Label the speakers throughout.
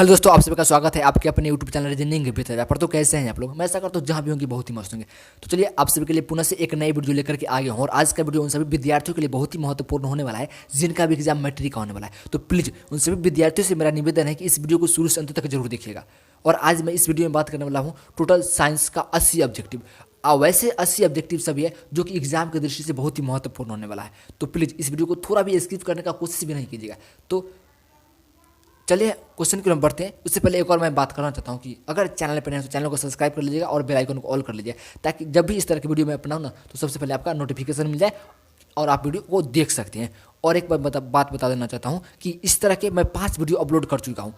Speaker 1: Hello दोस्तों, आप सभी का स्वागत है आपके अपने यूट्यूब चैनल रीजनिंग विद पर। तो कैसे हैं आप लोग? मैं ऐसा करता हूँ जहाँ भी होंगे बहुत ही मस्त होंगे। तो चलिए आप सभी के लिए पुनः से एक नई वीडियो लेकर के आ गया हूँ और आज का वीडियो उन सभी विद्यार्थियों के लिए बहुत ही महत्वपूर्ण होने वाला है जिनका भी एग्जाम मैट्रिक का होने वाला है। तो प्लीज़ उन सभी विद्यार्थियों से मेरा निवेदन है कि इस वीडियो को शुरू से अंत तक जरूर देखिएगा। और आज मैं इस वीडियो में बात करने वाला हूँ टोटल साइंस का 80 ऑब्जेक्टिव। वैसे 80 ऑब्जेक्टिव सभी है जो कि एग्जाम की दृष्टि से बहुत ही महत्वपूर्ण होने वाला है। तो प्लीज़ इस वीडियो को थोड़ा भी स्किप करने का कोशिश भी नहीं कीजिएगा। तो चलिए क्वेश्चन की ओर बढ़ते हैं। उससे पहले एक और मैं बात करना चाहता हूँ कि अगर चैनल पर नहीं तो चैनल को सब्सक्राइब कर लीजिएगा और बेल आइकन को ऑल कर लीजिए, ताकि जब भी इस तरह की वीडियो मैं अपनाऊँ ना तो सबसे पहले आपका नोटिफिकेशन मिल जाए और आप वीडियो को देख सकते हैं। और एक बात बता देना चाहता हूँ कि इस तरह के मैं 5 वीडियो अपलोड कर चुका हूँ।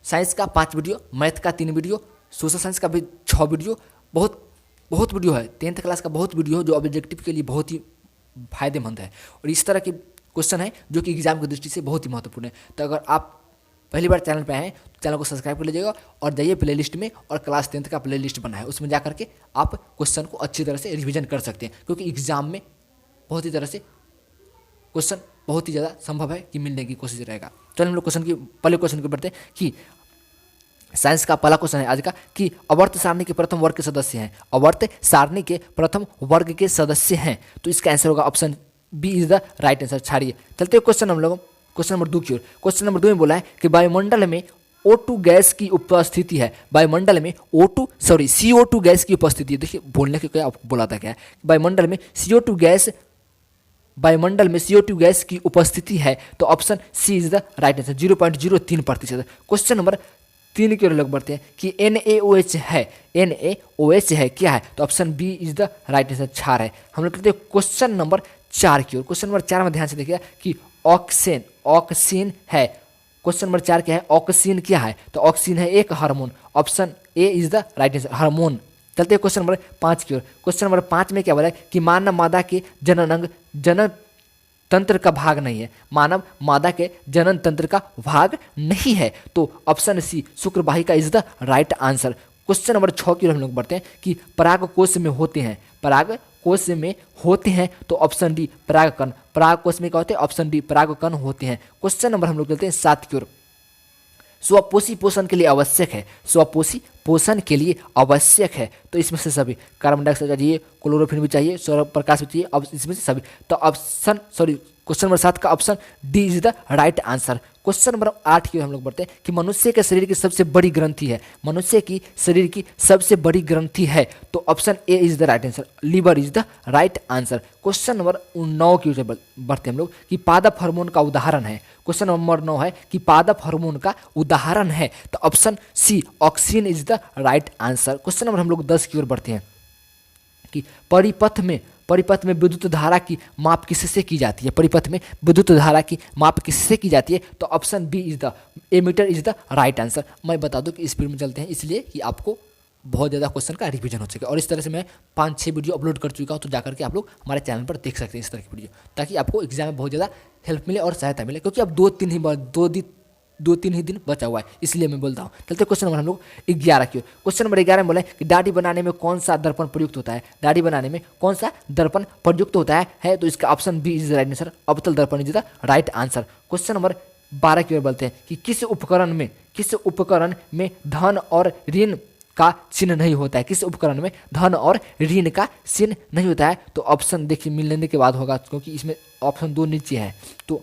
Speaker 1: साइंस का 5 वीडियो, मैथ का 3 वीडियो, सोशल साइंस का भी 6 वीडियो, बहुत वीडियो है। 10th क्लास का बहुत वीडियो जो ऑब्जेक्टिव के लिए बहुत ही फायदेमंद है और इस तरह के क्वेश्चन है जो कि एग्जाम की दृष्टि से बहुत ही महत्वपूर्ण है। तो अगर आप पहली बार चैनल पे आए तो चैनल को सब्सक्राइब कर लीजिएगा और जाइए प्लेलिस्ट में, और क्लास 10th का प्लेलिस्ट बना है उसमें जा करके आप क्वेश्चन को अच्छी तरह से रिवीजन कर सकते हैं, क्योंकि एग्जाम में बहुत ही तरह से क्वेश्चन बहुत ही ज़्यादा संभव है कि मिलने की कोशिश रहेगा। चलिए हम लोग पहले क्वेश्चन को बढ़ते हैं कि साइंस का पहला क्वेश्चन है आज का कि अवर्त सारणी के प्रथम वर्ग के सदस्य हैं। अवर्त सारणी के प्रथम वर्ग के सदस्य हैं, तो इसका आंसर होगा option B is the right answer. छाड़िए चलते हैं क्वेश्चन हम लोग क्वेश्चन नंबर 2 की ओर। क्वेश्चन नंबर 2 में बोला है कि वायुमंडल में O2 गैस की उपस्थिति है। वायुमंडल में CO2 गैस की उपस्थिति है। देखिए बोलने के क्या आपको बोला था क्या है, वायुमंडल में CO2 गैस की उपस्थिति है, तो option C is the right answer 0.03%। Question number 3 की ओर लोग बढ़ते हैं कि NaOH है क्या है, तो option B is the right answer क्षार है। हम लोग कहते हैं क्वेश्चन नंबर 4 की ओर। क्वेश्चन नंबर 4 में ध्यान से देखिएगा कि ऑक्सीन है। क्वेश्चन नंबर 4 क्या है, ऑक्सीन क्या है, तो ऑक्सीन है एक hormone. Option A is the right answer hormone. चलते हैं क्वेश्चन नंबर 5 की ओर। क्वेश्चन नंबर 5 में क्या बोला है कि मानव मादा के जनन अंग जनन तंत्र का भाग नहीं है। मानव मादा के जनन तंत्र का भाग नहीं है, तो ऑप्शन सी शुक्रवाहिका is the right answer. Question number 6 की ओर हम लोग बढ़ते हैं कि परागकोश में होते हैं। परागकोश में होते हैं, तो ऑप्शन डी परागकण। परागकोश में क्या होते हैं, ऑप्शन डी परागकण होते हैं। क्वेश्चन नंबर हम लोग चलते हैं 7 की ओर। स्वपोषी पोषण के लिए आवश्यक है। स्वपोषी पोषण के लिए आवश्यक है, तो इसमें से सभी कार्बन डाइऑक्साइड चाहिए, क्लोरोफिल भी चाहिए, सौर प्रकाश भी चाहिए, अब इसमें से सभी, तो क्वेश्चन नंबर 7 का option D is the right answer. Question number 8 की हम लोग बढ़ते हैं कि मनुष्य के शरीर की सबसे बड़ी ग्रंथि है। मनुष्य की शरीर की सबसे बड़ी ग्रंथि है, तो option A is the right answer liver is the right answer. Question number 9 की ओर बढ़ते हैं हम लोग कि पादप हार्मोन का उदाहरण है। क्वेश्चन नंबर 9 है कि पादप हार्मोन का उदाहरण है, तो option C auxin is the right answer. Question number हम लोग 10 की ओर बढ़ते हैं कि परिपथ में विद्युत धारा की माप किससे की जाती है। परिपथ में विद्युत धारा की माप किससे की जाती है, तो option B is the ammeter is the right answer. मैं बता दूं कि स्पीड में चलते हैं इसलिए कि आपको बहुत ज़्यादा क्वेश्चन का रिवीजन हो सके, और इस तरह से मैं 5-6 वीडियो अपलोड कर चुका हूँ, तो जाकर के आप लोग हमारे चैनल पर देख सकते हैं इस तरह की वीडियो, ताकि आपको एग्जाम में बहुत ज़्यादा हेल्प मिले और सहायता मिले, क्योंकि अब 2-3 ही दिन बचा हुआ है, इसलिए मैं बोलता हूँ। चलते क्वेश्चन नंबर हम लोग 11 की ओर। क्वेश्चन नंबर 11 में बोला है कि दाढ़ी बनाने में कौन सा दर्पण प्रयुक्त होता है। दाढ़ी बनाने में कौन सा दर्पण प्रयुक्त होता है, तो इसका option B is the right answer अवतल दर्पण is the right answer. Question number 12 की ओर बोलते हैं कि किस उपकरण में धन और ऋण का चिन्ह नहीं होता है। किस उपकरण में धन और ऋण का चिन्ह नहीं होता है, तो ऑप्शन देखिए मिल लेने के बाद होगा, क्योंकि इसमें ऑप्शन 2 नीचे है, तो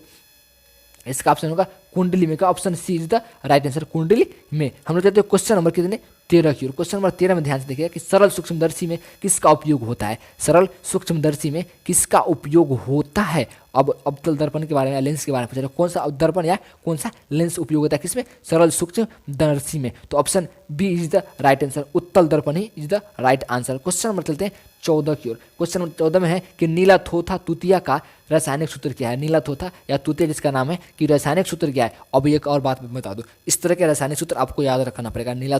Speaker 1: इसका ऑप्शन होगा कुंडली में का option C is the right answer कुंडली में। हम लोग कहते हैं क्वेश्चन नंबर कितने 13 की ओर। क्वेश्चन नंबर 13 में ध्यान से देखिएगा कि सरल सूक्ष्मदर्शी में किसका उपयोग होता है। सरल सूक्ष्मदर्शी में किसका उपयोग होता है। अब अवतल दर्पण के बारे में, लेंस के बारे में पूछा, कौन सा दर्पण या कौन सा लेंस उपयोग होता है किसमें, सरल सूक्ष्मदर्शी में, तो option B is the right answer उत्तल दर्पण ही is the right answer. Question number चलते हैं 14 की ओर। क्वेश्चन नंबर 14 में है कि नीला थोथा तुतिया का रासायनिक सूत्र क्या है। नीला थोथा या तुतिया जिसका नाम है, कि रासायनिक सूत्र क्या है। अब एक और बात मैं बता दूं, इस तरह के रासायनिक सूत्र आपको याद रखना पड़ेगा। नीला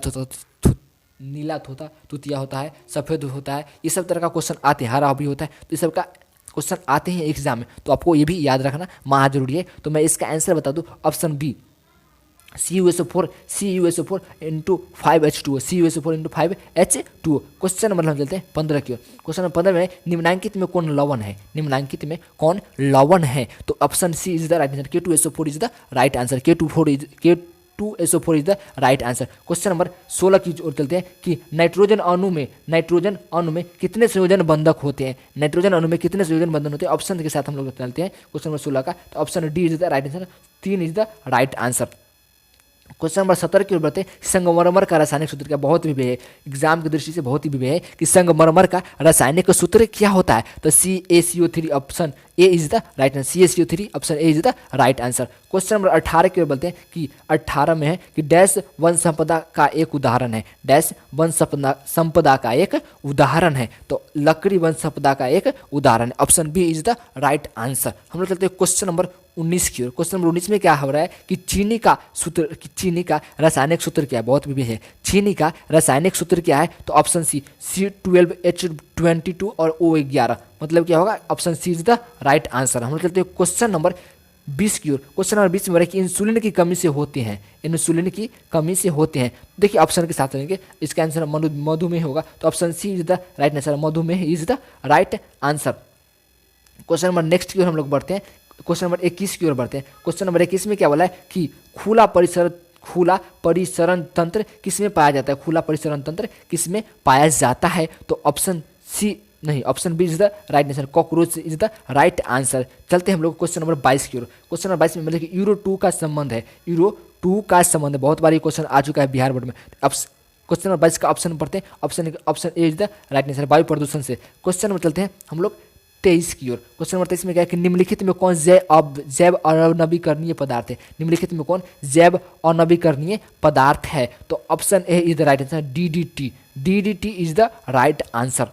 Speaker 1: थोथा तुतिया होता है, सफ़ेद होता है, ये सब तरह का क्वेश्चन आते हैं, हरा भी होता है, तो ये सब का क्वेश्चन आते हैं एग्जाम में, तो आपको ये भी याद रखना महा जरूरी है। तो मैं इसका आंसर बता दूं, option B CuSO4 into 5H2O CuSO4 into 5H2O। Question number हम चलते हैं 15 की ओर। क्वेश्चन नंबर 15 में निम्नांकित में कौन लवण है। निम्नांकित में कौन लवण है, तो option C is the right answer K2SO4 is the right answer. H2SO4 is the right answer. Question number 16 की ओर चलते हैं कि नाइट्रोजन अणु में कितने संयोजन बंधक होते हैं। नाइट्रोजन अणु में कितने संयोजन बंधन होते हैं, ऑप्शन के साथ हम लोग चलते हैं क्वेश्चन नंबर 16 का। तो option D is the right answer, 3 is the right answer. Question number 17 की ओर बढ़ते हैं। संगमरमर का रासायनिक सूत्र क्या, बहुत विवेक है, एग्जाम की दृष्टि से बहुत ही विवेक है कि संगमरमर का रासायनिक सूत्र क्या होता है। तो CaCO3 option A is the right answer, CaCO3 option A is the right answer. Question number 18 की ओर बढ़ते हैं कि 18 में है कि डैश वन संपदा का एक उदाहरण है, डैश वन संपदा का एक उदाहरण है। तो लकड़ी वन संपदा का एक उदाहरण है, option B is the right answer. हम लोग चलते हैं क्वेश्चन नंबर 19 की ओर। क्वेश्चन नंबर 19 में क्या हो रहा है कि चीनी का रासायनिक सूत्र क्या है, बहुत विवेक है, चीनी का रासायनिक सूत्र क्या है। तो ऑप्शन सी C12H22 और O11, मतलब क्या होगा, option C is the right answer. हम लोग चलते हैं क्वेश्चन नंबर 20 की ओर। क्वेश्चन नंबर 20 में कि इंसुलिन की कमी से होते हैं, इंसुलिन की कमी से होते हैं। देखिए ऑप्शन के साथ रहेंगे, इसका आंसर मधुमेह होगा। तो option C is the right answer, मधुमेह is the right answer. Question number next की ओर हम लोग बढ़ते हैं, क्वेश्चन नंबर 21 की ओर बढ़ते हैं। क्वेश्चन नंबर 21 में क्या बोला है कि खुला परिसरण तंत्र किसमें पाया जाता है, खुला परिसरण तंत्र किसमें पाया जाता है। तो ऑप्शन सी नहीं, option B is the right answer, cockroach is the right answer. चलते हैं हम लोग क्वेश्चन नंबर 22 की ओर। क्वेश्चन नंबर 22 में मतलब कि यूरो 2 का संबंध है, यूरो 2 का संबंध है, बहुत बार ये क्वेश्चन आ चुका है बिहार बोर्ड में। अब क्वेश्चन नंबर 22 का ऑप्शन पढ़ते हैं, option A is the right answer, वायु प्रदूषण से। क्वेश्चन में चलते हैं हम लोग 23 की ओर। क्वेश्चन नंबर 23 में क्या है कि निम्नलिखित में कौन जैव अनवीकरणीय पदार्थ है, निम्नलिखित में कौन जैव अनवीकरणीय पदार्थ है। तो option A is the right answer, DDT is the right answer.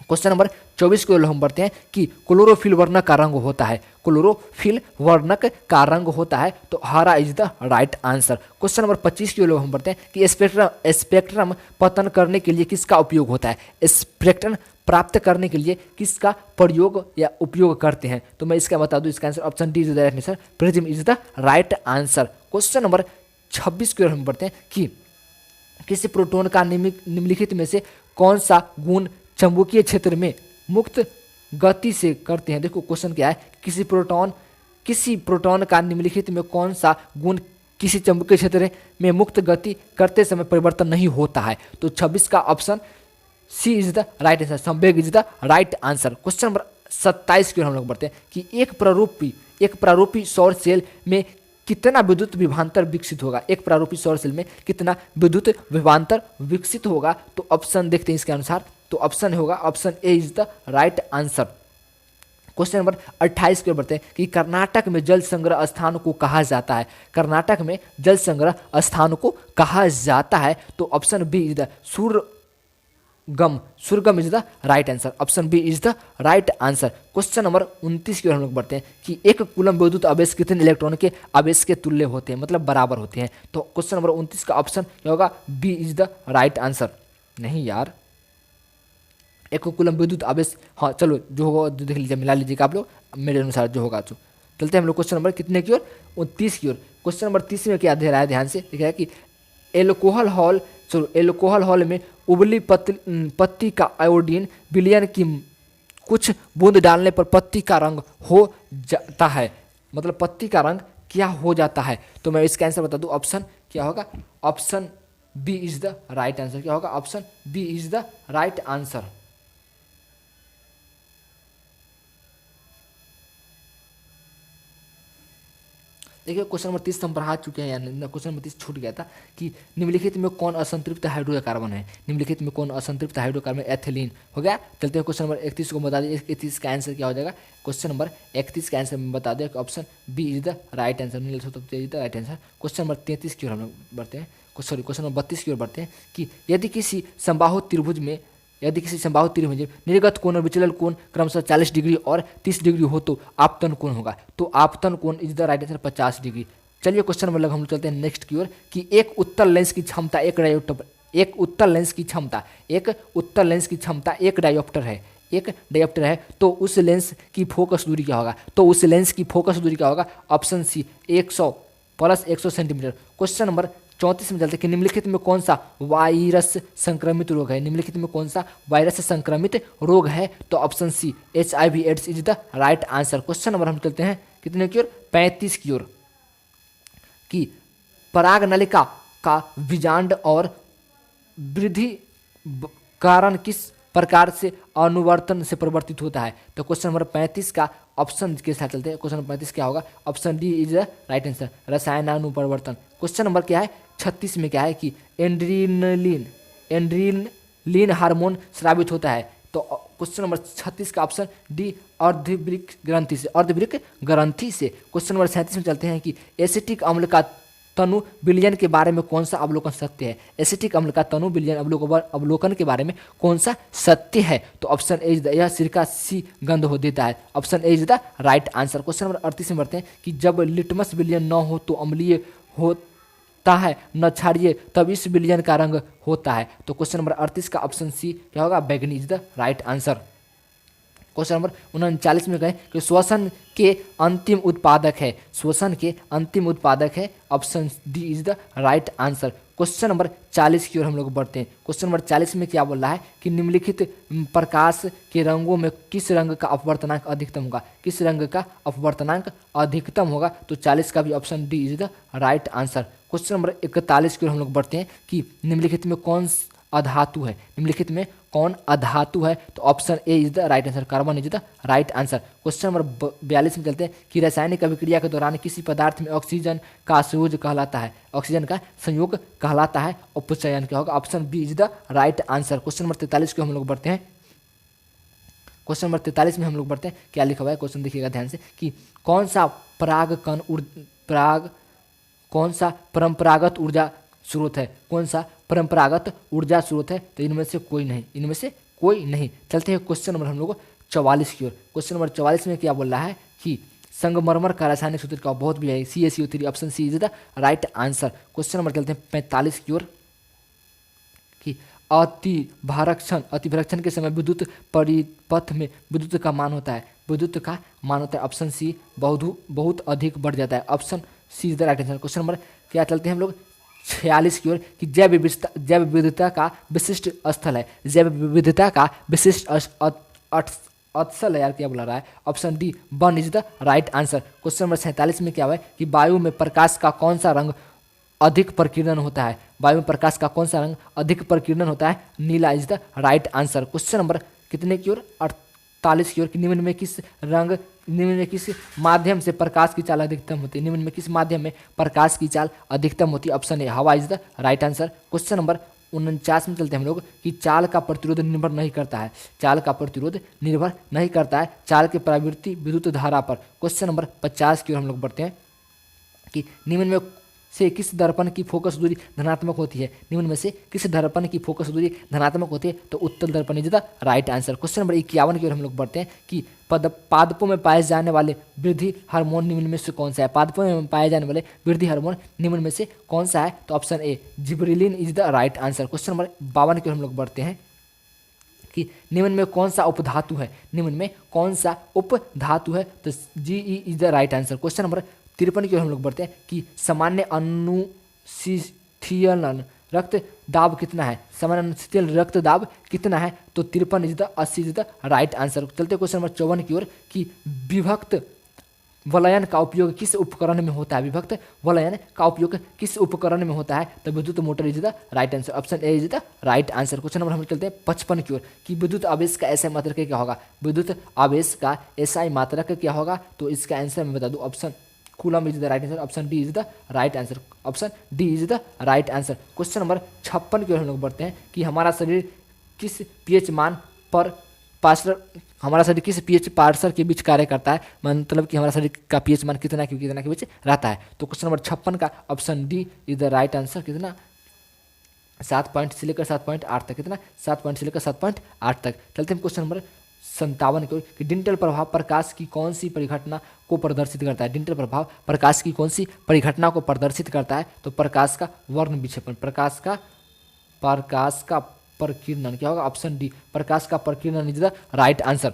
Speaker 1: Question number 24 को हम बढ़ते हैं कि क्लोरोफिल वर्णक का रंग होता है, क्लोरोफिल वर्णक का रंग होता है। तो हरा is the right answer. Question number 25 की ओर हम बढ़ते हैं कि स्पेक्ट्रम पतन करने के लिए किसका उपयोग होता है, स्पेक्ट्रम प्राप्त करने के लिए किसका प्रयोग या उपयोग करते हैं। तो मैं इसका बता दूं, इसका answer option D is the right answer, prism is the right answer. Question number 26 की ओर हम बढ़ते हैं कि किसी प्रोटॉन का निम्नलिखित में से कौन सा गुण चुंबकीय क्षेत्र में मुक्त गति से करते हैं। देखो क्वेश्चन क्या है, किसी प्रोटॉन का निम्नलिखित में कौन सा गुण किसी चुंबकीय क्षेत्र में मुक्त गति करते समय परिवर्तन नहीं होता है। तो 26 का option C is the right answer, संवेग is the right answer. Question number 27 की ओर हम लोग बढ़ते हैं कि एक प्रारूपी सौर सेल में कितना विद्युत विभवांतर विकसित होगा, एक प्रारूपी सौर सेल में कितना विद्युत विभवांतर विकसित होगा। तो ऑप्शन देखते हैं इसके अनुसार, तो ऑप्शन होगा option A is the right answer. Question number 28 की ओर बढ़ते हैं कि कर्नाटक में जल संग्रह स्थान को कहा जाता है, कर्नाटक में जल संग्रह स्थान को कहा जाता है। तो ऑप्शन बी इज द सुरगम is the right answer, option B is the right answer. Question number 29 की ओर हम लोग बढ़ते हैं कि एक कूलम विद्युत आवेश कितने इलेक्ट्रॉन के आवेश के तुल्य होते हैं, मतलब बराबर होते हैं। तो क्वेश्चन नंबर 29 का ऑप्शन क्या होगा, B is the right answer. नहीं यार, एक कूलम विद्युत आवेश, हाँ चलो जो होगा देख लीजिए, मिला लीजिएगा आप लोग मेरे अनुसार जो होगा। तो चलते हैं हम लोग क्वेश्चन नंबर कितने की ओर, 29 की ओर। क्वेश्चन नंबर 30 में क्या दे रहा है, ध्यान से देखा है कि एल्कोहल हॉल में उबली पत्ती का आयोडीन विलयन की कुछ बूंद डालने पर पत्ती का रंग हो जाता है, मतलब पत्ती का रंग क्या हो जाता है। तो मैं इसका आंसर बता दूं, ऑप्शन क्या होगा, option B is the right answer. क्या होगा, option B is the right answer. देखिए क्वेश्चन नंबर 30 हम पढ़ा चुके हैं, यानी क्वेश्चन नंबर 30 छूट गया था कि निम्नलिखित में कौन असंतृप्त हाइड्रोकार्बन है, निम्नलिखित में कौन असंतृप्त हाइड्रोकार्बन, एथिलीन हो गया। चलते हैं क्वेश्चन नंबर 31 को बता दीजिए, 31 का आंसर क्या हो जाएगा। क्वेश्चन नंबर 31 का आंसर मैं बता दें कि option B is the right answer, नील is the right answer. Question number 33 की ओर हम लोग बढ़ते हैं, क्वेश्चन नंबर 32 की ओर बढ़ते हैं कि यदि किसी समबाहु त्रिभुज में निर्गत कोण और विचलन कोण क्रमशः 40 डिग्री और 30 डिग्री हो तो आपतन कोण होगा। तो आपतन कोण is the right answer 50 degree. चलिए क्वेश्चन नंबर हम चलते हैं नेक्स्ट की ओर कि एक उत्तल लेंस की क्षमता एक डायोप्टर है, तो उस लेंस की फोकस दूरी क्या होगा, option C 100 + 100 centimetre. Question number 34 में चलते हैं कि निम्नलिखित में कौन सा वायरस संक्रमित रोग है, तो option C HIV AIDS is the right answer. Question number हम चलते हैं कितने की ओर, 35 की ओर कि पराग नलिका का विजांड और वृद्धि कारण किस प्रकार से अनुवर्तन से परिवर्तित होता है? तो क्वेश्चन नंबर 35 का ऑप्शन के साथ चलते हैं। क्वेश्चन नंबर 35 क्या होगा? Option D is the right answer, रसायनानुपरिवर्तन। क्वेश्चन नंबर क्या है 36 में क्या है कि एंड्रीनलिन हार्मोन स्रावित होता है। तो क्वेश्चन नंबर 36 का ऑप्शन डी अर्धवृक्क ग्रंथि से। क्वेश्चन नंबर 37 में चलते हैं कि एसिटिक अम्ल का तनु विलयन के बारे में कौन सा अवलोकन सत्य है? एसिटिक अम्ल का तनु विलयन अवलोकन के बारे में कौन सा सत्य है? तो ऑप्शन ए इज द, यह सिरका सी गंध हो देता है। Option A is the right answer. Question number 38 में बढ़ते हैं कि जब लिटमस विलयन न हो तो अम्लीय होता है, न क्षारीय तब इस विलयन का रंग होता है। तो क्वेश्चन नंबर 38 का ऑप्शन सी क्या होगा? बैगनी is the right answer. Question number 39 में गए कि श्वसन के अंतिम उत्पादक है, श्वसन के अंतिम उत्पादक है। Option D is the right answer. Question number 40 की ओर हम लोग बढ़ते हैं। क्वेश्चन नंबर 40 में क्या बोल रहा है कि निम्नलिखित प्रकाश के रंगों में किस रंग का अपवर्तनांक अधिकतम होगा? किस रंग का अपवर्तनांक अधिकतम होगा? तो 40 का भी option D is the right answer. Question number 41 की ओर हम लोग बढ़ते हैं कि निम्नलिखित में कौन अधातु है? निम्नलिखित में कौन अधातु है? तो option A is the right answer, carbon is the right answer. Question number 42 में चलते हैं कि रासायनिक अभिक्रिया के दौरान किसी पदार्थ में ऑक्सीजन का संयोग कहलाता है, ऑक्सीजन का संयोग कहलाता है उपचयन। क्या होगा? Option B is the right answer. Question number 43 को हम लोग बढ़ते हैं। क्वेश्चन नंबर 43 में हम लोग बढ़ते हैं, क्या लिखा हुआ है क्वेश्चन देखिएगा ध्यान से कि कौन सा कौन सा परंपरागत ऊर्जा स्रोत है? कौन सा परंपरागत ऊर्जा स्रोत है? तो इनमें से कोई नहीं, इनमें से कोई नहीं। चलते हैं क्वेश्चन नंबर हम लोग 44 की ओर। क्वेश्चन नंबर 44 में क्या बोल रहा है कि संगमरमर का रासायनिक सूत्र का बहुत भी है CaCO3। Option C is the right answer. Question number चलते हैं 45 की ओर कि अतिभरक्षण के समय विद्युत परिपथ में विद्युत का मान होता है, विद्युत का मान होता है। ऑप्शन सी बहुत अधिक बढ़ जाता है। Option C is the right answer. Question number क्या चलते हैं हम लोग 46 की ओर कि जैव विविधता का विशिष्ट स्थल है, जैव विविधता का विशिष्ट स्थल है यार, क्या बोला रहा है? Option D one is the right answer. Question number 47 में क्या हुआ है कि वायु में प्रकाश का कौन सा रंग अधिक प्रकीर्णन होता है? वायु में प्रकाश का कौन सा रंग अधिक प्रकीर्णन होता है? नीला is the right answer. Question number कितने की ओर 48 की ओर कि निम्न में किस माध्यम से प्रकाश की चाल अधिकतम होती है? निम्न में किस माध्यम में प्रकाश की चाल अधिकतम होती है? ऑप्शन ए हवा is the right answer. Question number 49 में चलते हैं हम लोग कि चाल का प्रतिरोध निर्भर नहीं करता है, चाल का प्रतिरोध निर्भर नहीं करता है चाल के प्रवृत्ति विद्युत धारा पर। क्वेश्चन नंबर 50 की ओर हम लोग बढ़ते हैं कि निम्न में से किस दर्पण की फोकस दूरी धनात्मक होती है? निम्न में से किस दर्पण की फोकस दूरी धनात्मक होती है? तो उत्तल दर्पण is the right answer. Question number 51 की ओर हम लोग बढ़ते हैं कि पादपों में पाए जाने वाले वृद्धि हार्मोन निम्न में से कौन सा है? पादपों में पाए जाने वाले वृद्धि हार्मोन निम्न में से कौन सा है? तो option A gibberellin is the right answer. Question number 52 की ओर हम लोग बढ़ते हैं कि निम्न में कौन सा उपधातु है? निम्न में कौन सा उपधातु है? तो Ge is the right answer. Question number 53 की ओर हम लोग बढ़ते हैं कि सामान्य अनुशीतलन रक्त दाब कितना है? सामान्य अनुशीतल रक्त दाब कितना है? तो 53 is the 80 is the right answer. चलते क्वेश्चन नंबर 54 की ओर कि विभक्त वलयन का उपयोग किस उपकरण में होता है? विभक्त वलयन का उपयोग किस उपकरण में होता है? तो विद्युत motor is the right answer. Option A is the right answer. Question number हम चलते हैं 55 की ओर कि विद्युत आवेश का एसआई मात्रक क्या होगा? विद्युत आवेश का एसआई मात्रक क्या होगा? तो इसका आंसर मैं बता दूं, option coulomb is the right answer. Option D is the right answer. Option D is the right answer. Question number 56 की ओर हम लोग बढ़ते हैं कि हमारा शरीर किस पीएच मान पर पीएच पार्सर के बीच कार्य करता है? मतलब कि हमारा शरीर का पीएच मान कितना के बीच रहता है? तो क्वेश्चन नंबर 56 का option D is the right answer. कितना? 7 पॉइंट से लेकर 7.8 तक। कितना? 7 पॉइंट से लेकर 7.8 तक। चलते हैं क्वेश्चन नंबर 57 की ओर कि डिंटल प्रभाव प्रकाश की कौन सी परिघटना को प्रदर्शित करता है? डिंटल प्रभाव प्रकाश की कौन सी परिघटना को प्रदर्शित करता है? तो प्रकाश का वर्ण विक्षेपण, प्रकाश का प्रकीर्णन। क्या होगा? ऑप्शन डी प्रकाश का प्रकीर्णन is the right answer.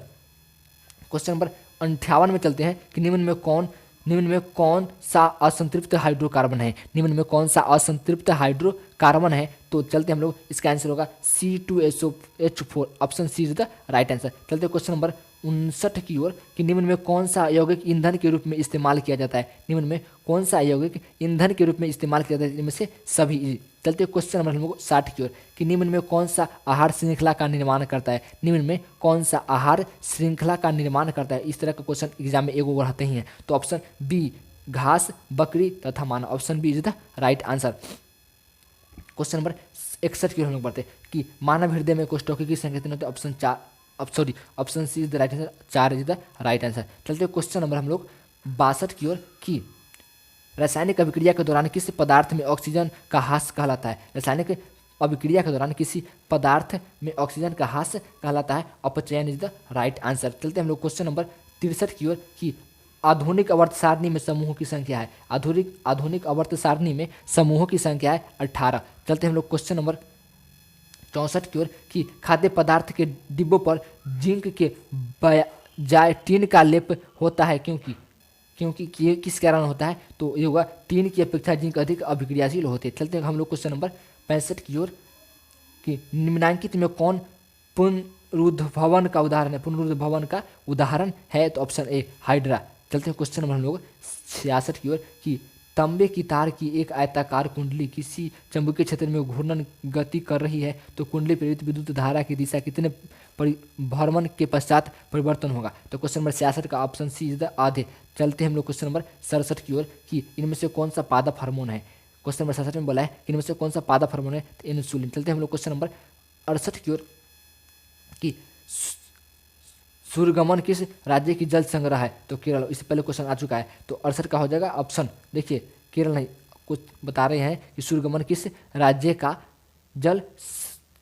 Speaker 1: Question number 58 में चलते हैं कि निम्न में कौन सा असंतृप्त हाइड्रोकार्बन है? निम्न में कौन सा असंतृप्त हाइड्रोकार्बन है? तो चलते हम लोग, इसका आंसर होगा C2SO4। Option C is the right answer. चलते क्वेश्चन नंबर 59 की ओर कि निम्न में कौन सा यौगिक ईंधन के रूप में इस्तेमाल किया जाता है। निम्न में कौन सा यौगिक ईंधन के रूप में इस्तेमाल किया जाता है, इनमें से सभी। चलते क्वेश्चन नंबर हम लोग 60 की ओर कि निम्न में कौन सा आहार श्रृंखला का निर्माण करता है। निम्न में कौन सा आहार श्रृंखला का निर्माण करता है। इस तरह का क्वेश्चन एग्जाम में एगो रहते ही हैं। तो ऑप्शन बी घास, बकरी तथा मानव, option B is the right answer. Question number 61 की ओर हम लोग बढ़ते हैं कि मानव हृदय में कोशिकाओं की संख्या कितनी होती है। Option 4 option C is the right answer, 4 is the right answer. चलते क्वेश्चन नंबर हम लोग 62 की ओर कि रासायनिक अभिक्रिया के दौरान किस पदार्थ में ऑक्सीजन का ह्रास कहलाता है। रासायनिक अभिक्रिया के दौरान किसी पदार्थ में ऑक्सीजन का ह्रास कहलाता है। अपचयन इज द राइट आंसर। चलते हम लोग क्वेश्चन नंबर 63 की ओर कि आधुनिक आवर्त सारणी में समूहों की संख्या है। आधुनिक आवर्त सारणी में समूहों की संख्या है 18। चलते हम लोग क्वेश्चन नंबर 64 की ओर कि खाद्य पदार्थ के डिब्बों पर जिंक के बजाय टीन का लेप होता है क्योंकि ये किस कारण होता है। तो ये होगा टीन की अपेक्षा जिंक अधिक अभिक्रियाशील होते हैं। चलते हैं हम लोग क्वेश्चन नंबर 65 की ओर कि निम्नांकित में कौन पुनरुद्भवन का उदाहरण है। पुनरुद्भवन का उदाहरण है तो ऑप्शन ए हाइड्रा। चलते हैं क्वेश्चन नंबर हम लोग 66 की ओर कि तांबे की तार की एक आयताकार कुंडली किसी चुंबकीय क्षेत्र में घूर्णन गति कर रही है तो कुंडली प्रेरित विद्युत धारा की दिशा कितने परिभ्रमण के पश्चात परिवर्तन होगा। तो क्वेश्चन नंबर 66 का ऑप्शन सी इज द आधे। चलते हैं हम लोग क्वेश्चन नंबर 67 की ओर कि इनमें से कौन सा पादप हार्मोन है। क्वेश्चन नंबर 67 में बोला है कि इनमें से कौन सा पादप हार्मोन है, तो इंसुलिन। चलते हैं हम लोग क्वेश्चन नंबर 68 की ओर कि सूर्यगमन किस राज्य की जल संग्रह है। तो केरल। इससे पहले क्वेश्चन आ चुका है। तो 68 का हो जाएगा ऑप्शन, देखिए केरल नहीं, कुछ बता रहे हैं कि सूर्यगमन किस राज्य का जल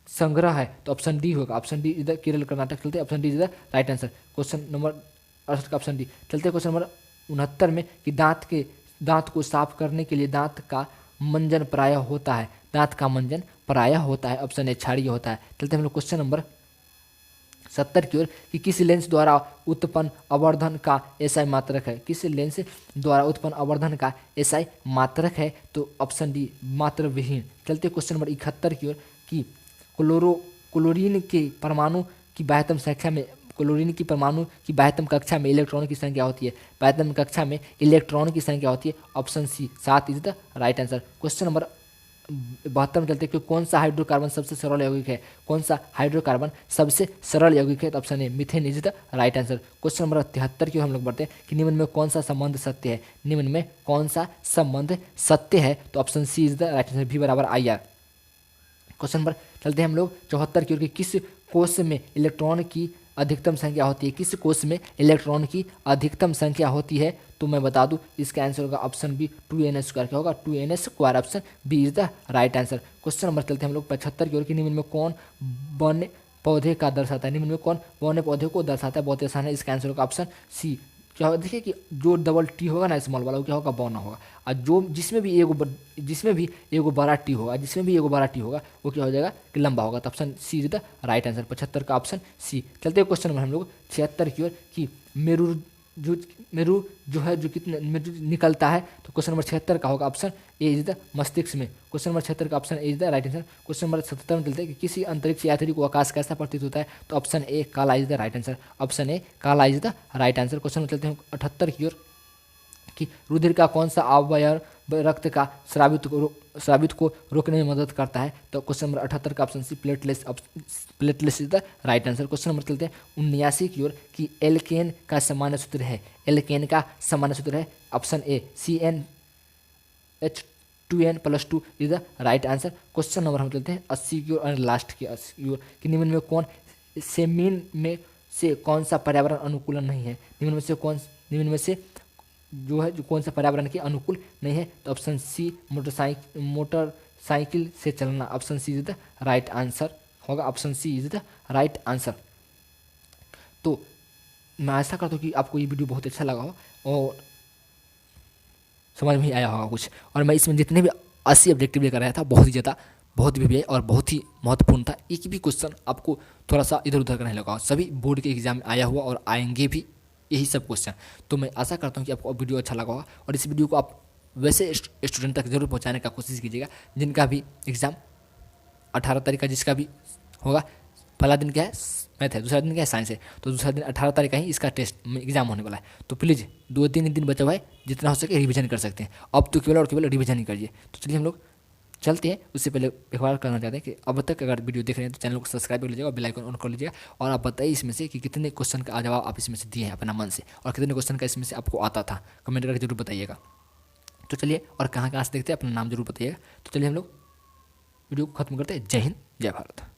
Speaker 1: संग्रह है। तो ऑप्शन डी होगा। ऑप्शन डी इधर केरल कर्नाटक। चलते option D is the right answer. Question number 68 का ऑप्शन डी। चलते क्वेश्चन नंबर 69 में कि दांत को साफ करने के लिए दांत का मंजन प्रायः होता है। दांत का मंजन प्रायः होता है, ऑप्शन ए क्षारीय होता है। चलते हम लोग क्वेश्चन नंबर 70 की ओर कि किस लेंस द्वारा उत्पन्न आवर्धन का एसआई मात्रक है। किस लेंस द्वारा उत्पन्न आवर्धन का एसआई मात्रक है। तो ऑप्शन डी मात्र विहीन। चलते क्वेश्चन नंबर 71 की ओर कि क्लोरीन के परमाणु की बाह्यतम संख्या में क्लोरीन की परमाणु की बाह्यतम कक्षा में इलेक्ट्रॉन की संख्या होती है। बाह्यतम कक्षा में इलेक्ट्रॉन की संख्या होती है, option C 7 is the right answer. Question number 72 में चलते हैं कि कौन सा हाइड्रोकार्बन सबसे सरल यौगिक है। कौन सा हाइड्रोकार्बन सबसे सरल यौगिक है। तो option A methane is the right answer. Question number 73 की हम लोग बढ़ते हैं कि निम्न में कौन सा संबंध सत्य है। निम्न में कौन सा संबंध सत्य है। तो option C is the right answer, V बराबर IR। क्वेश्चन नंबर चलते हैं हम लोग 74 की ओर कि किस कोष में इलेक्ट्रॉन की अधिकतम संख्या होती है। किस कोष में इलेक्ट्रॉन की अधिकतम संख्या होती है। तो मैं बता दूं इसका आंसर होगा ऑप्शन बी 2n² क्या होगा 2n²। Option B is the right answer. Question number चलते हैं हम लोग 75 की ओर कि निम्न में कौन वन्य पौधे का दर्शाता है। निम्न में कौन वन्य पौधे को दर्शाता है। बहुत आसान है, इसका आंसर होगा ऑप्शन सी। क्या होगा देखिए कि जो डबल टी होगा ना स्मॉल वाला वो क्या होगा बौना होगा, और जो जिसमें भी एगो बड़ा टी होगा वो क्या हो जाएगा कि लंबा होगा। तो option C is the right answer. 75 का ऑप्शन सी। चलते हैं क्वेश्चन नंबर हम लोग 76 की ओर कि मेरू जो कितने मेरू निकलता है। तो क्वेश्चन नंबर 76 का होगा ऑप्शन ए इज द मस्तिष्क में। क्वेश्चन नंबर 76 का option A is the right answer. Question number 77 में चलते हैं कि किसी अंतरिक्ष यात्री को आकाश कैसा प्रतीत होता है। तो ऑप्शन ए काला is the right answer. Option A काला is the right answer. Question में चलते हैं 78 की ओर कि रुधिर का कौन सा अवयव रक्त का स्रावित को रोकने में मदद करता है। तो क्वेश्चन नंबर 78 का option C platelets is the right answer. Question number चलते हैं 79 की ओर कि एल्केन का सामान्य सूत्र है। एल्केन का सामान्य सूत्र है option A CnH2n+2 is the right answer. Question number हम चलते हैं 80 की ओर और लास्ट की 80 की ओर कि निम्न में से कौन सा पर्यावरण अनुकूलन नहीं है। निम्न में से जो कौन सा पर्यावरण के अनुकूल नहीं है। तो ऑप्शन सी मोटरसाइकिल से चलना। Option C is the right answer होगा। Option C is the right answer. तो मैं ऐसा करता हूँ कि आपको ये वीडियो बहुत अच्छा लगा हो और समझ में ही आया होगा कुछ। और मैं इसमें जितने भी 80 ऑब्जेक्टिव लेकर आया था बहुत ही और बहुत ही महत्वपूर्ण था। एक भी क्वेश्चन आपको थोड़ा सा इधर उधर का नहीं लगा। सभी बोर्ड के एग्जाम में आया हुआ और आएंगे भी यही सब क्वेश्चन। तो मैं आशा करता हूँ कि आपको वीडियो अच्छा लगा होगा और इस वीडियो को आप वैसे स्टूडेंट तक जरूर पहुँचाने का कोशिश कीजिएगा जिनका भी एग्ज़ाम 18 तारीख का जिसका भी होगा। पहला दिन क्या है मैथ है, दूसरा दिन क्या है साइंस है। तो दूसरा दिन 18 तारीख का ही इसका टेस्ट एग्जाम होने वाला है। तो प्लीज़ 2-3 दिन बचा हुआ है, जितना हो सके रिवीजन कर सकते हैं। अब तो केवल और केवल रिवीजन ही करिए। तो चलिए हम लोग चलते हैं। उससे पहले एक बार करना चाहते हैं कि अब तक अगर वीडियो देख रहे हैं तो चैनल को सब्सक्राइब कर लीजिएगा और बेल आइकन ऑन कर लीजिएगा। और आप बताइए इसमें से कि कितने क्वेश्चन का जवाब आप इसमें से दिए हैं अपना मन से, और कितने क्वेश्चन का इसमें से आपको आता था, कमेंट करके जरूर बताइएगा। तो चलिए, और कहाँ कहाँ से देखते हैं अपना नाम जरूर बताइएगा। तो चलिए हम लोग वीडियो को खत्म करते हैं। जय हिंद, जय भारत।